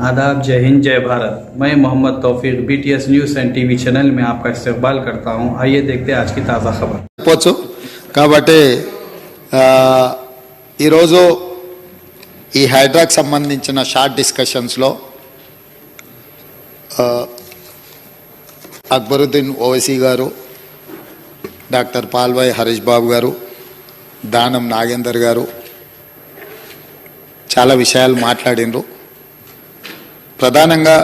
आदाब, जय हिंद, जय भारत। मैं मोहम्मद तौफीक BTS news and TV channel में आपका इस्तकबाल करता हूं। आइए देखते हैं आज की ताज़ा खबर। కాబట్టి ఈరోజు ఈ హైడ్రాకి సంబంధించిన షార్ట్ డిస్కషన్స్లో అక్బరుద్దీన్ ఓవైసీ గారు, డాక్టర్ పాల్వాయి హరీష్ బాబు గారు, దానం నాగేందర్ గారు చాలా విషయాలు మాట్లాడినరు. ప్రధానంగా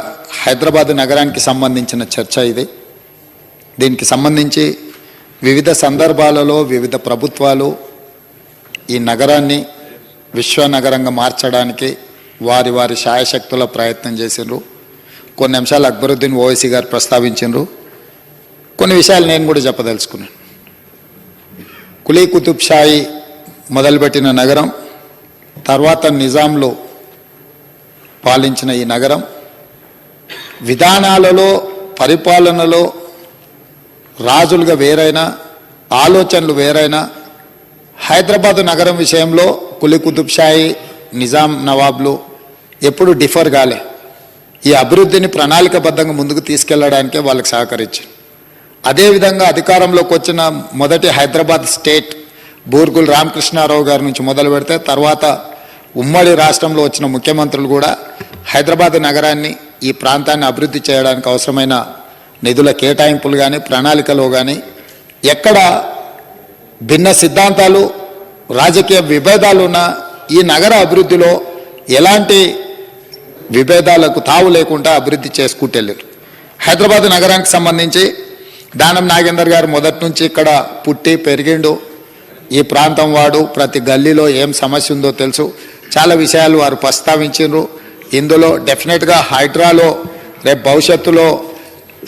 హైదరాబాద్ నగరానికి సంబంధించిన చర్చ ఇది. దీనికి సంబంధించి వివిధ సందర్భాలలో వివిధ ప్రభుత్వాలు ఈ నగరాన్ని విశ్వనగరంగా మార్చడానికి వారి వారి శాయశక్తుల ప్రయత్నం చేసిండ్రు. కొన్ని అంశాలు అక్బరుద్దీన్ ఓవైసీ గారు ప్రస్తావించిండ్రు. కొన్ని విషయాలు నేను కూడా చెప్పదలుచుకున్నాను. కులీ కుతుబ్ షాయి మొదలుపెట్టిన నగరం, తర్వాత నిజాంలు పాలించిన ఈ నగరం విధానాలలో, పరిపాలనలో రాజులుగా వేరైనా, ఆలోచనలు వేరైనా, హైదరాబాద్ నగరం విషయంలో కులీ కుతుబ్ షాయి, నిజాం నవాబ్లు ఎప్పుడు డిఫర్ కాలే. ఈ అభివృద్ధిని ప్రణాళికబద్ధంగా ముందుకు తీసుకెళ్లడానికే వాళ్ళకి సహకరించారు. అదేవిధంగా అధికారంలోకి వచ్చిన మొదటి హైదరాబాద్ స్టేట్ బూర్గుల్ రామకృష్ణారావు గారి నుంచి మొదలు పెడితే తర్వాత ఉమ్మడి రాష్ట్రంలో వచ్చిన ముఖ్యమంత్రులు కూడా హైదరాబాద్ నగరాన్ని, ఈ ప్రాంతాన్ని అభివృద్ధి చేయడానికి అవసరమైన నిధుల కేటాయింపులు కానీ, ప్రణాళికలో కానీ ఎక్కడ భిన్న సిద్ధాంతాలు, రాజకీయ విభేదాలు ఉన్న ఈ నగర అభివృద్ధిలో ఎలాంటి విభేదాలకు తావు లేకుండా అభివృద్ధి చేసుకుంటూ వెళ్ళారు. హైదరాబాద్ నగరానికి సంబంధించి దానం నాగేందర్ గారు మొదటి నుంచి ఇక్కడ పుట్టి పెరిగిండు. ఈ ప్రాంతం వాడు, ప్రతి గల్లీలో ఏం సమస్య ఉందో తెలుసు. చాలా విషయాలు వారు ప్రస్తావించారు. ఇందులో డెఫినెట్గా హైడ్రాలో రేపు భవిష్యత్తులో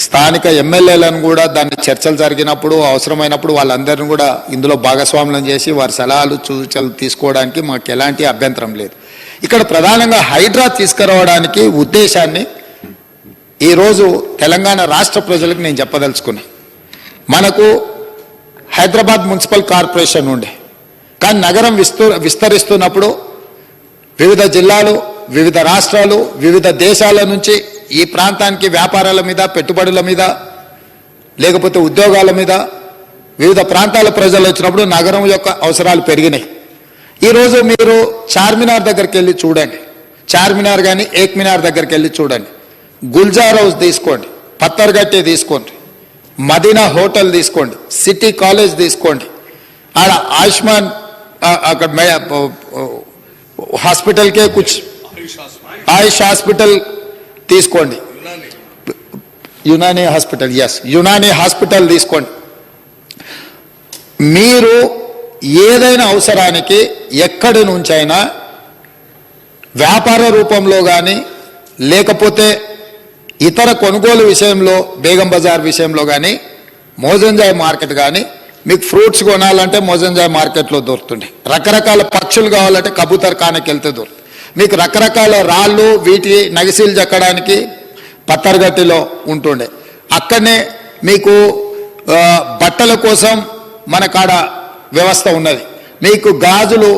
స్థానిక ఎమ్మెల్యేలను కూడా దాన్ని చర్చలు జరిగినప్పుడు అవసరమైనప్పుడు వాళ్ళందరినీ కూడా ఇందులో భాగస్వామ్యం చేసి వారి సలహాలు సూచనలు తీసుకోవడానికి మాకు ఎలాంటి అభ్యంతరం లేదు. ఇక్కడ ప్రధానంగా హైడ్రా తీసుకురావడానికి ఉద్దేశాన్ని ఈరోజు తెలంగాణ రాష్ట్ర ప్రజలకు నేను చెప్పదలుచుకున్నా. మనకు హైదరాబాద్ మున్సిపల్ కార్పొరేషన్ ఉండే, కానీ నగరం విస్తరిస్తున్నప్పుడు వివిధ జిల్లాలు, వివిధ రాష్ట్రాలు, వివిధ దేశాల నుంచి ఈ ప్రాంతానికి వ్యాపారాల మీద, పెట్టుబడుల మీద, లేకపోతే ఉద్యోగాల మీద వివిధ ప్రాంతాల ప్రజలు వచ్చినప్పుడు నగరం యొక్క అవసరాలు పెరిగినాయి. ఈరోజు మీరు చార్మినార్ దగ్గరికి వెళ్ళి చూడండి, చార్మినార్ కానీ ఏక్ మినార్ దగ్గరికి వెళ్ళి చూడండి, గుల్జార్ హౌస్ తీసుకోండి, పత్తర్గట్టి తీసుకోండి, మదీనా హోటల్ తీసుకోండి, సిటీ కాలేజ్ తీసుకోండి, ఆడ ఆయుష్మాన్ అక్కడ హాస్పిటల్కే కుచ్ ఆయుష్ హాస్పిటల్ తీసుకోండి, యునానీ హాస్పిటల్, యునానీ హాస్పిటల్ తీసుకోండి. మీరు ఏదైనా అవసరానికి ఎక్కడి నుంచైనా వ్యాపార రూపంలో కానీ, లేకపోతే ఇతర కొనుగోలు విషయంలో, బేగం బజార్ విషయంలో కానీ, మోజంజాయ్ మార్కెట్ కానీ, మీకు ఫ్రూట్స్ కొనాలంటే మోజంజాయ్ మార్కెట్లో దొరుకుతుండే, రకరకాల పక్షులు కావాలంటే కబూతర్ ఖానాకి వెళ్తే దొరుకుతుంది, మీకు రకరకాల రాళ్ళు వీటి నగిసీలు చెక్కడానికి పత్తర్గట్టిలో ఉంటుండే, అక్కడనే మీకు బట్టల కోసం మన కాడ వ్యవస్థ ఉన్నది, మీకు గాజులు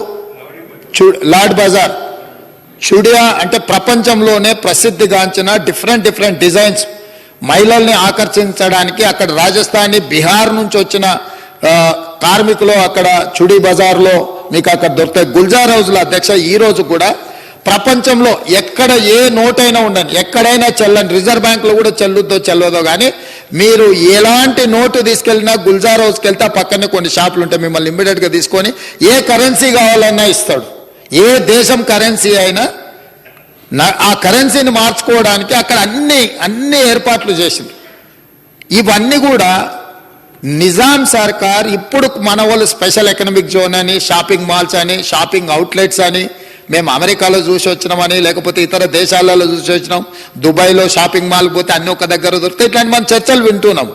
లాడ్ బజార్, చుడియా అంటే ప్రపంచంలోనే ప్రసిద్ధిగాంచిన డిఫరెంట్ డిజైన్స్ మహిళల్ని ఆకర్షించడానికి అక్కడ రాజస్థానీ, బిహార్ నుంచి వచ్చిన కార్మికులు అక్కడ చుడి బజార్లో మీకు అక్కడ దొరుకుతాయి. గుల్జార్ హౌస్లో అధ్యక్ష ఈరోజు కూడా ప్రపంచంలో ఎక్కడ ఏ నోటైనా ఉండండి, ఎక్కడైనా చెల్లండి, రిజర్వ్ బ్యాంకులో కూడా చెల్లదో కానీ మీరు ఎలాంటి నోటు తీసుకెళ్ళినా గుల్జార్ హౌస్కి వెళ్తే పక్కనే కొన్ని షాపులు ఉంటాయి, మిమ్మల్ని ఇమ్మీడియట్గా తీసుకొని ఏ కరెన్సీ కావాలన్నా ఇస్తాడు. ఏ దేశం కరెన్సీ అయినా ఆ కరెన్సీని మార్చుకోవడానికి అక్కడ అన్ని ఏర్పాట్లు చేసింది. ఇవన్నీ కూడా నిజాం సర్కార్ ఇప్పుడు మన వాళ్ళు స్పెషల్ ఎకనామిక్ జోన్ అని, షాపింగ్ మాల్స్ అని, షాపింగ్ అవుట్లెట్స్ అని, మేము అమెరికాలో చూసి వచ్చినామని, లేకపోతే ఇతర దేశాలలో చూసి వచ్చినాం, దుబాయ్లో షాపింగ్ మాల్ పోతే అన్ని ఒక దగ్గర దొరుకుతాయి, ఇట్లాంటి మనం చర్చలు వింటున్నాం.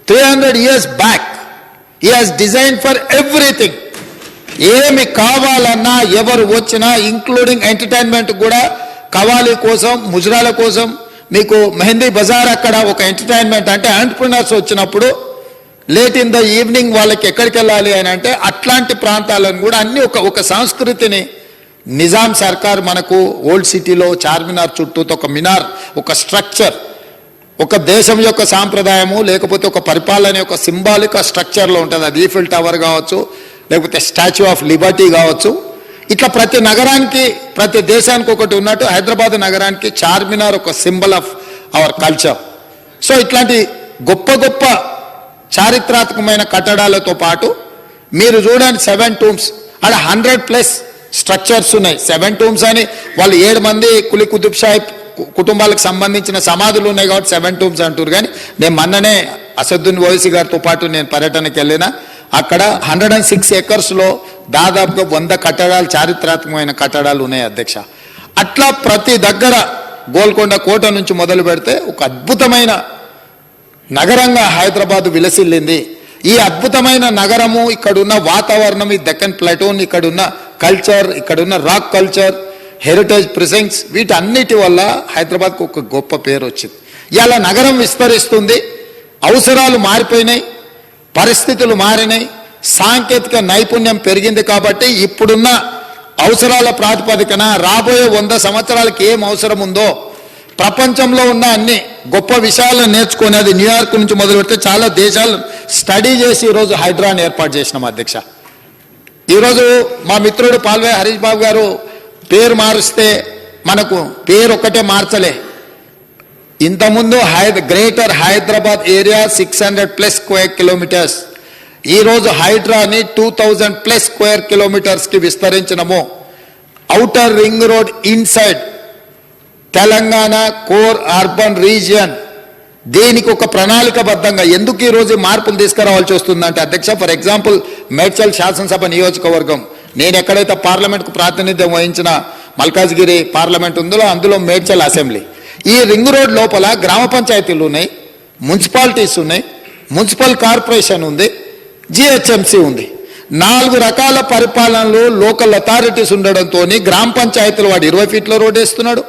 300 years back he has design for everything. ఏమి కావాలన్నా ఎవరు వచ్చినా, ఇంక్లూడింగ్ ఎంటర్టైన్మెంట్ కూడా, కవాలి కోసం, ముజరాల కోసం, మీకు మెహందీ బజార్ అక్కడ ఒక ఎంటర్టైన్మెంట్ అంటే ఎంటర్ప్రినర్స్ వచ్చినప్పుడు లేట్ ఇన్ ద ఈవినింగ్ వాళ్ళకి ఎక్కడికి వెళ్ళాలి అని అంటే అట్లాంటి ప్రాంతాలను కూడా అన్ని ఒక సంస్కృతిని నిజాం సర్కార్ మనకు ఓల్డ్ సిటీలో చార్మినార్ చుట్టూతో ఒక మినార్, ఒక స్ట్రక్చర్, ఒక దేశం యొక్క సాంప్రదాయము లేకపోతే ఒక పరిపాలన యొక్క సింబాలిక్ స్ట్రక్చర్లో ఉంటుంది. అది ఈఫిల్ టవర్ కావచ్చు, లేకపోతే స్టాచ్యూ ఆఫ్ లిబర్టీ కావచ్చు. ఇట్లా ప్రతి నగరానికి, ప్రతి దేశానికి ఒకటి ఉన్నట్టు హైదరాబాద్ నగరానికి చార్మినార్ ఒక symbol of our culture. So ఇట్లాంటి గొప్ప గొప్ప చారిత్రాత్మకమైన కట్టడాలతో పాటు మీరు చూడండి 7 tombs, అక్కడ 100+ స్ట్రక్చర్స్ ఉన్నాయి. 7 tombs అని వాళ్ళు 7 మంది కులీ కుతుబ్ షాహీ కుటుంబాలకు సంబంధించిన సమాధులు ఉన్నాయి కాబట్టి 7 tombs అంటారు. కానీ నేను మొన్ననే అసదుద్దీన్ ఓవైసీ గారితో పాటు నేను పర్యటనకి వెళ్ళిన, అక్కడ 106 acres దాదాపుగా 100 కట్టడాలు, చారిత్రాత్మకమైన కట్టడాలు ఉన్నాయి అధ్యక్ష. అట్లా ప్రతి దగ్గర గోల్కొండ కోట నుంచి మొదలు పెడితే ఒక అద్భుతమైన నగరంగా హైదరాబాద్ విలసిల్లింది. ఈ అద్భుతమైన నగరము, ఇక్కడున్న వాతావరణం, ఈ దక్కన్ ప్లాటూన్, ఇక్కడున్న కల్చర్, ఇక్కడున్న రాక్ కల్చర్, హెరిటేజ్ ప్రిసెంట్స్, వీటన్నిటి వల్ల హైదరాబాద్కు ఒక గొప్ప పేరు వచ్చింది. ఇలా నగరం విస్తరిస్తుంది, అవసరాలు మారిపోయినాయి, పరిస్థితులు మారినాయి, సాంకేతిక నైపుణ్యం పెరిగింది. కాబట్టి ఇప్పుడున్న అవసరాల ప్రాతిపదికన రాబోయే 100 సంవత్సరాలకి ఏం అవసరం ఉందో ప్రపంచంలో ఉన్న అన్ని గొప్ప విషయాలను నేర్చుకుని, అది న్యూయార్క్ నుంచి మొదలు పెడితే చాలా దేశాలు స్టడీ చేసి ఈరోజు హైడ్రాని ఏర్పాటు చేసినాం అధ్యక్ష. ఈరోజు మా మిత్రుడు పాల్వే హరీష్ బాబు గారు పేరు మారుస్తే మనకు పేరు ఒక్కటే మార్చలే. ఇంతకుముందు greater Hyderabad area 600+ square kilometres, ఈరోజు హైడ్రాని 2000+ స్క్వేర్ కిలోమీటర్స్కి విస్తరించినము. Outer ring road inside Telangana core urban region, దీనికి ఒక ప్రణాళికబద్ధంగా ఎందుకు ఈరోజు మార్పులు తీసుకురావాల్సి వస్తుందంటే అధ్యక్ష, ఫర్ ఎగ్జాంపుల్ మేడ్చల్ శాసనసభ నియోజకవర్గం, నేను ఎక్కడైతే పార్లమెంట్కు ప్రాతినిధ్యం వహించిన మల్కాజ్గిరి పార్లమెంట్ ఉందో అందులో మేడ్చల్ అసెంబ్లీ. ఈ రింగ్ రోడ్ లోపల గ్రామ పంచాయతీలు ఉన్నాయి, మున్సిపాలిటీస్ ఉన్నాయి, మున్సిపల్ కార్పొరేషన్ ఉంది, జిహెచ్ఎంసీ ఉంది. 4 రకాల పరిపాలనలు లోకల్ అథారిటీస్ ఉండడంతో గ్రామ పంచాయతీలు వాడు 20 feet రోడ్ వేస్తున్నాడు,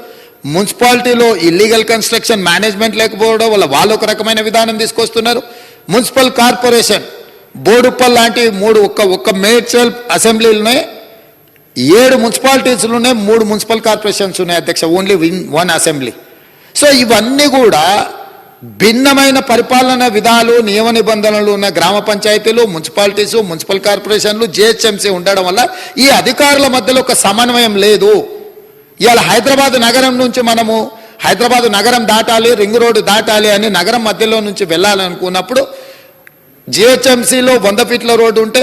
మున్సిపాలిటీలో ఇల్లీగల్ కన్స్ట్రక్షన్ మేనేజ్మెంట్ లేకపోవడం వల్ల వాళ్ళు ఒక రకమైన విధానం తీసుకొస్తున్నారు, మున్సిపల్ కార్పొరేషన్ బోడుప్పల్ లాంటి 3 ఒక్క మేడ్చల్ అసెంబ్లీలోనే 7 మున్సిపాలిటీస్లు ఉన్నాయి, 3 మున్సిపల్ కార్పొరేషన్స్ ఉన్నాయి అధ్యక్ష, ఓన్లీ 1 అసెంబ్లీ. సో ఇవన్నీ కూడా భిన్నమైన పరిపాలన విధాలు, నియమ నిబంధనలు ఉన్న గ్రామ పంచాయతీలు, మున్సిపాలిటీసు, మున్సిపల్ కార్పొరేషన్లు, జిహెచ్ఎంసీ ఉండడం వల్ల ఈ అధికారుల మధ్యలో ఒక సమన్వయం లేదు. ఇవాళ హైదరాబాద్ నగరం నుంచి మనము హైదరాబాద్ నగరం దాటాలి, రింగ్ రోడ్డు దాటాలి అని నగరం మధ్యలో నుంచి వెళ్ళాలనుకున్నప్పుడు జిహెచ్ఎంసీలో 100 feet రోడ్డు ఉంటే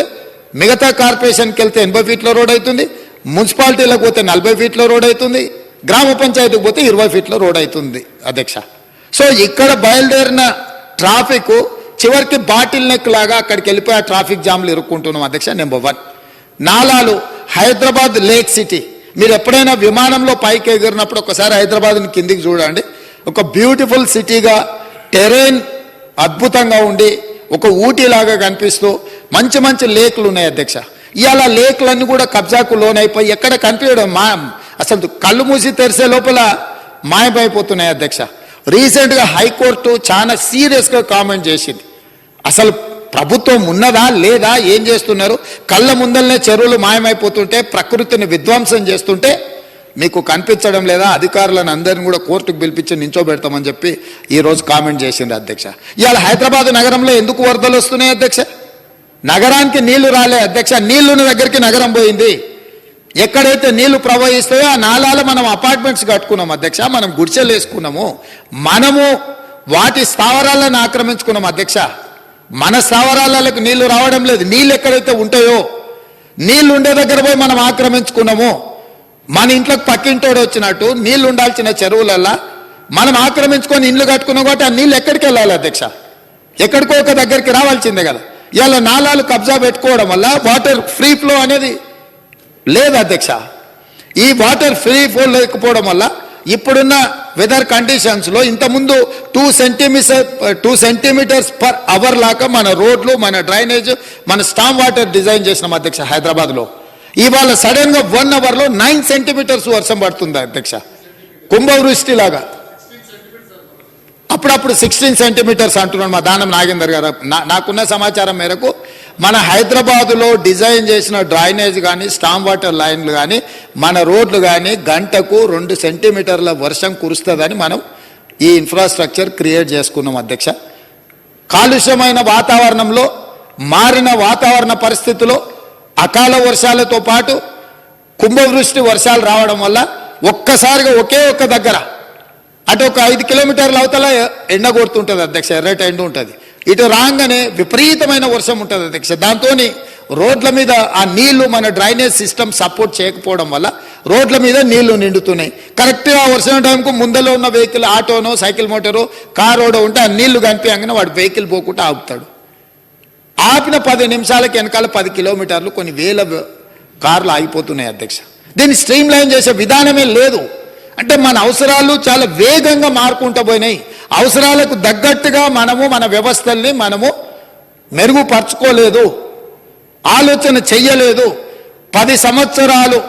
మిగతా కార్పొరేషన్కి వెళ్తే 80 feet రోడ్ అవుతుంది, మున్సిపాలిటీలకు పోతే 40 feet రోడ్ అవుతుంది, గ్రామ పంచాయతీకి పోతే 20 feet రోడ్ అవుతుంది అధ్యక్ష. సో ఇక్కడ బయలుదేరిన ట్రాఫిక్ చివరికి బాటిల్ నెక్ లాగా అక్కడికి వెళ్ళిపోయి ఆ ట్రాఫిక్ జామ్లు ఇరుక్కుంటున్నాం అధ్యక్ష. నెంబర్ 1 నాలాలు, హైదరాబాద్ లేక్ సిటీ. మీరు ఎప్పుడైనా విమానంలో పైకి ఎగిరినప్పుడు ఒకసారి హైదరాబాద్ని కిందికి చూడండి, ఒక బ్యూటిఫుల్ సిటీగా, టెరైన్ అద్భుతంగా ఉండి ఒక ఊటీలాగా కనిపిస్తూ మంచి మంచి లేక్లు ఉన్నాయి అధ్యక్ష. ఇవాళ లేక్లన్నీ కూడా కబ్జాకు లోనైపోయి ఎక్కడ కనిపించడం అసలు కళ్ళు మూసి తెరిసే లోపల మాయమైపోతున్నాయి అధ్యక్ష. రీసెంట్గా హైకోర్టు చాలా సీరియస్గా కామెంట్ చేసింది. అసలు ప్రభుత్వం ఉన్నదా లేదా, ఏం చేస్తున్నారు, కళ్ళ ముందలనే చెరువులు మాయమైపోతుంటే, ప్రకృతిని విధ్వంసం చేస్తుంటే మీకు కనిపించడం లేదా, అధికారులను అందరిని కూడా కోర్టుకు పిలిపించి నించోబెడతామని చెప్పి ఈరోజు కామెంట్ చేసింది అధ్యక్ష. ఇవాళ హైదరాబాద్ నగరంలో ఎందుకు వరదలు వస్తున్నాయి అధ్యక్ష? నగరానికి నీళ్లు రాలే అధ్యక్ష, నీళ్లున్న దగ్గరికి నగరం పోయింది. ఎక్కడైతే నీళ్లు ప్రవహిస్తాయో ఆ నాలాలు మనం అపార్ట్మెంట్స్ కట్టుకున్నాం అధ్యక్ష, మనం గుడిసెలు వేసుకున్నాము, మనము వాటి స్థావరాలను ఆక్రమించుకున్నాం అధ్యక్ష. మన స్థావరాలకు నీళ్లు రావడం లేదు. నీళ్ళు ఎక్కడైతే ఉంటాయో, నీళ్లు ఉండే దగ్గర పోయి మనం ఆక్రమించుకున్నాము. మన ఇంట్లోకి పక్కింటోడు వచ్చినట్టు నీళ్లు ఉండాల్సిన చెరువులల్లా మనం ఆక్రమించుకొని ఇండ్లు కట్టుకున్నాం కాబట్టి ఆ నీళ్ళు ఎక్కడికి వెళ్ళాలి అధ్యక్ష? ఎక్కడికో ఒక దగ్గరికి రావాల్సిందే కదా. ఇలా నాలాలు కబ్జా పెట్టుకోవడం వల్ల వాటర్ ఫ్రీ ఫ్లో అనేది లేదు అధ్యక్ష. ఈ వాటర్ ఫ్రీ ఫ్లో లేకపోవడం వల్ల ఇప్పుడున్న వెదర్ కండిషన్స్లో ఇంతకుముందు 2 centimeters per hour లాగా మన రోడ్లు, మన డ్రైనేజ్, మన స్టామ్ వాటర్ డిజైన్ చేసినాం అధ్యక్ష హైదరాబాద్లో. ఇవాళ సడన్గా 1 hourలో 9 centimeters వర్షం పడుతుంది అధ్యక్ష, కుంభవృష్టి లాగా. అప్పుడప్పుడు 16 సెంటీమీటర్స్ అంటున్నాడు మా దానం నాగేందర్ గారు. నాకున్న సమాచారం మేరకు మన హైదరాబాదులో డిజైన్ చేసిన డ్రైనేజ్ కానీ స్టామ్ వాటర్ లైన్లు కానీ మన రోడ్లు కానీ గంటకు 2 సెంటీమీటర్ల వర్షం కురుస్తుందని మనం ఈ ఇన్ఫ్రాస్ట్రక్చర్ క్రియేట్ చేసుకున్నాం అధ్యక్ష. కాలుష్యమైన వాతావరణంలో మారిన వాతావరణ పరిస్థితుల్లో అకాల వర్షాలతో పాటు కుంభవృష్టి వర్షాలు రావడం వల్ల ఒక్కసారిగా ఒకే ఒక్క దగ్గర అటు ఒక 5 కిలోమీటర్ల అవతల ఎండ కొడుతుంటుంది అధ్యక్ష, ఎర్రటి ఎండ ఉంటుంది. ఇటు రాగానే విపరీతమైన వర్షం ఉంటుంది అధ్యక్ష. దాంతో రోడ్ల మీద ఆ నీళ్లు మన డ్రైనేజ్ సిస్టమ్ సపోర్ట్ చేయకపోవడం వల్ల రోడ్ల మీద నీళ్లు నిండుతున్నాయి. కరెక్ట్గా వర్షం టైంకు ముందలో ఉన్న వెహికల్ ఆటోనో సైకిల్ మోటారో కారోడో ఉంటే ఆ నీళ్లు కనిపించగానే వాడు వెహికల్ పోకుండా ఆపుతాడు. ఆపిన 10 నిమిషాలకి వెనకాల 10 కిలోమీటర్లు కొన్ని వేల కార్లు ఆగిపోతున్నాయి అధ్యక్ష. దీన్ని స్ట్రీమ్ లైన్ చేసే విధానమే లేదు. అంటే మన అవసరాలు చాలా వేగంగా మారుకుంటూ పోయినాయి. అవసరాలకు తగ్గట్టుగా మనము మన వ్యవస్థల్ని మనము మెరుగుపరచుకోలేదు, ఆలోచన చెయ్యలేదు. 10 సంవత్సరాలు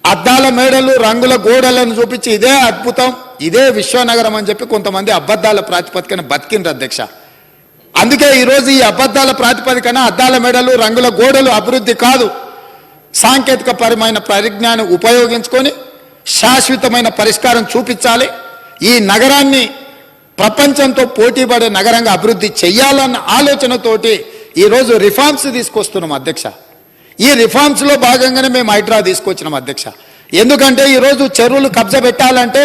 అద్దాల మేడలు రంగుల గోడలను చూపించి ఇదే అద్భుతం, ఇదే విశ్వనగరం అని చెప్పి కొంతమంది అబద్ధాల ప్రాతిపదికన బతికిండ్రు అధ్యక్ష. అందుకే ఈరోజు ఈ అబద్ధాల ప్రాతిపదికన అద్దాల మేడలు రంగుల గోడలు అభివృద్ధి కాదు, సాంకేతిక పరమైన పరిజ్ఞానం ఉపయోగించుకొని శాశ్వతమైన పరిష్కారం చూపించాలి. ఈ నగరాన్ని ప్రపంచంతో పోటీపడే నగరంగా అభివృద్ధి చెయ్యాలన్న ఆలోచనతోటి ఈరోజు రిఫార్మ్స్ తీసుకొస్తున్నాం అధ్యక్ష. ఈ రిఫార్మ్స్లో భాగంగానే మేము హైడ్రా తీసుకొచ్చినాం అధ్యక్ష. ఎందుకంటే ఈరోజు చెరువులు కబ్జా పెట్టాలంటే